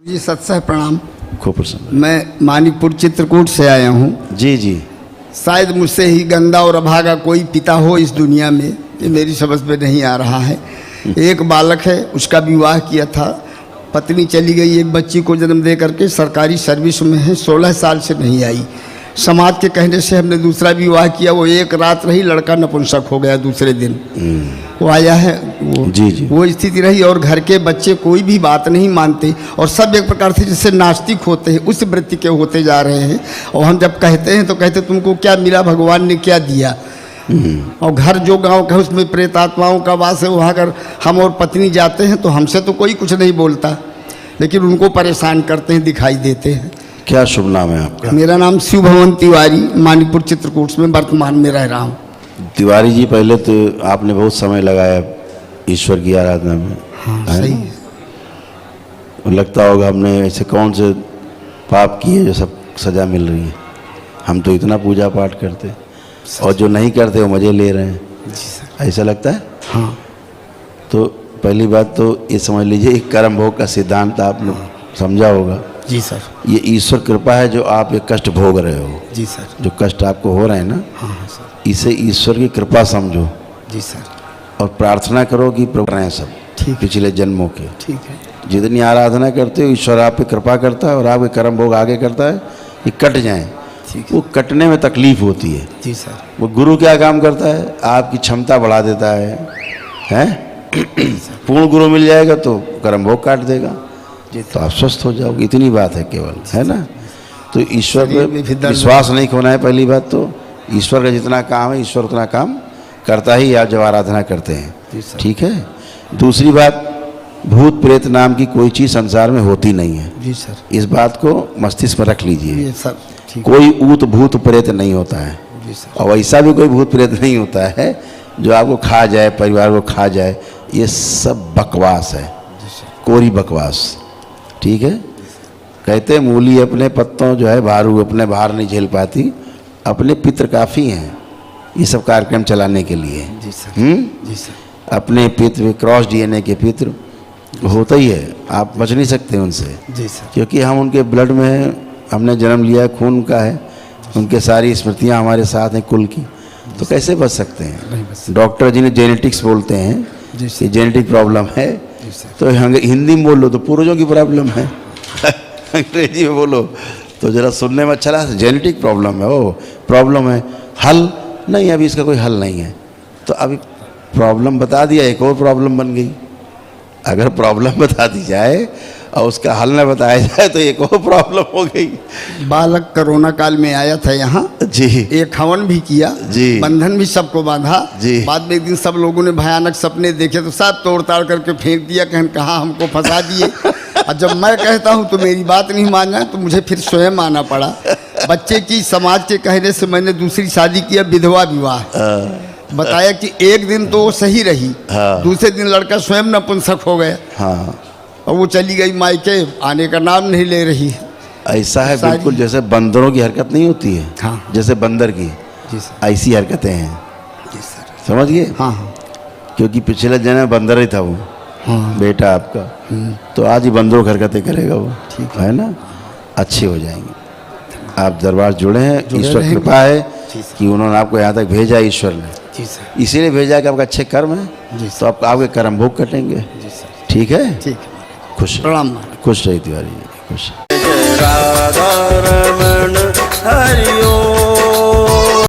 जी सत्सह प्रणाम। खूब प्रसन्न। मैं मानिकपुर चित्रकूट से आया हूँ। जी जी। शायद मुझसे ही गंदा और अभागा कोई पिता हो इस दुनिया में, ये मेरी समझ में नहीं आ रहा है। एक बालक है, उसका विवाह किया था, पत्नी चली गई, एक बच्ची को जन्म दे करके सरकारी सर्विस में है, 16 साल से नहीं आई। समाज के कहने से हमने दूसरा विवाह किया, वो एक रात रही, लड़का नपुंसक हो गया दूसरे दिन। वो आया है, जी जी। वो स्थिति रही और घर के बच्चे कोई भी बात नहीं मानते और सब एक प्रकार से जैसे नास्तिक होते हैं उस वृत्ति के होते जा रहे हैं। और हम जब कहते हैं तो कहते तुमको क्या मिला, भगवान ने क्या दिया। और घर जो गांव का उसमें प्रेत आत्माओं का वास है, वहाँ अगर हम और पत्नी जाते हैं तो हमसे तो कोई कुछ नहीं बोलता, लेकिन उनको परेशान करते हैं, दिखाई देते हैं। क्या शुभ नाम है आपका? मेरा नाम शिव भवन तिवारी, मानिकपुर चित्रकूट में वर्तमान में रह रहा हूँ। तिवारी जी, पहले तो आपने बहुत समय लगाया ईश्वर की आराधना में। हाँ सही है। लगता होगा हमने ऐसे कौन से पाप किए जो सब सजा मिल रही है। हम तो इतना पूजा पाठ करते और जो नहीं करते वो मज़े ले रहे हैं। जी सर। ऐसा लगता है? हाँ। तो पहली बात तो ये समझ लीजिए, कर्म भोग का सिद्धांत आपने समझा होगा। जी सर। ये ईश्वर कृपा है जो आप ये कष्ट भोग रहे हो। जी सर। जो कष्ट आपको हो रहे हैं ना, हाँ सर। इसे ईश्वर की कृपा समझो। जी सर। और प्रार्थना करो कि प्रभु रहे सब ठीक, पिछले जन्मों के। ठीक है। जितनी आराधना करते हो ईश्वर आप पे कृपा करता है और आपके कर्म भोग आगे करता है कि कट जाएं। ठीक है। वो कटने में तकलीफ होती है। जी सर। वो गुरु क्या काम करता है, आपकी क्षमता बढ़ा देता है, पूर्ण गुरु मिल जाएगा तो कर्म भोग काट देगा, तो आप स्वस्थ हो जाओगे। इतनी बात है केवल, है ना। तो ईश्वर पे विश्वास नहीं खोना है पहली बात। तो ईश्वर का जितना काम है ईश्वर उतना काम करता ही आप जब आराधना करते हैं। ठीक है। दूसरी बात, भूत प्रेत नाम की कोई चीज़ संसार में होती नहीं है। जी सर। इस बात को मस्तिष्क में रख लीजिए। सर ठीक। कोई ऊत भूत प्रेत नहीं होता है। जी सर। और वैसा भी कोई भूत प्रेत नहीं होता है जो आपको खा जाए, परिवार को खा जाए। ये सब बकवास है, कोरी बकवास। ठीक है। कहते मूली अपने पत्तों जो है भारू अपने भार नहीं झेल पाती, अपने पितृ काफ़ी हैं ये सब कार्यक्रम चलाने के लिए। जी सर। जी सर। अपने पितृ क्रॉस डीएनए के पितृ होता ही है, आप बच नहीं सकते उनसे। जी सर। क्योंकि हम उनके ब्लड में हमने जन्म लिया है, खून का है, उनके सारी स्मृतियाँ हमारे साथ हैं कुल की, तो कैसे बच सकते हैं। डॉक्टर जिन्हें जेनेटिक्स बोलते हैं, ये जेनेटिक प्रॉब्लम है, तो हिंदी में बोलो तो पूर्वजों की प्रॉब्लम है, अंग्रेजी में बोलो तो जरा सुनने में अच्छा लगा, जेनेटिक प्रॉब्लम है, वो प्रॉब्लम है, हल नहीं, अभी इसका कोई हल नहीं है। तो अभी प्रॉब्लम बता दिया, एक और प्रॉब्लम बन गई। अगर प्रॉब्लम बता दी जाए और उसका हल न बताया जाए तो एक और प्रॉब्लम हो गई। बालक कोरोना काल में आया था यहाँ जी। एक हवन भी किया जी, बंधन भी सबको बांधा जी। बाद में एक दिन सब लोगों ने भयानक सपने देखे तो सब तोड़ ताड़ करके फेंक दिया, कहाँ हमको फंसा दिए। और जब मैं कहता हूँ तो मेरी बात नहीं मानना तो मुझे फिर स्वयं आना पड़ा। बच्चे की समाज के कहने से मैंने दूसरी शादी किया, विधवा विवाह। बताया कि एक दिन तो सही रही, दूसरे दिन लड़का स्वयं नपुंसक हो गया। हाँ। और वो चली गई मायके, आने का नाम नहीं ले रही। ऐसा है बिल्कुल जैसे बंदरों की हरकत नहीं होती है। हाँ। जैसे बंदर की। जी सर। ऐसी हरकतें हैं। जी सर। समझ गए? हाँ हाँ। क्योंकि पिछले जन्म बंदर ही था वो। हाँ। बेटा आपका, तो आज ही बंदरों की हरकतें करेगा वो। ठीक है ना। अच्छे हो जाएंगे। आप दरबार जुड़े हैं, ईश्वर कृपा है कि उन्होंने आपको यहाँ तक भेजा, ईश्वर ने। जी सर। इसीलिए भेजा कि आपका अच्छे कर्म है, तो आपके कर्म भोग कटेंगे। जी सर। ठीक है। ठीक। खुश प्रणाम। खुश रही तिवारी जी, खुश।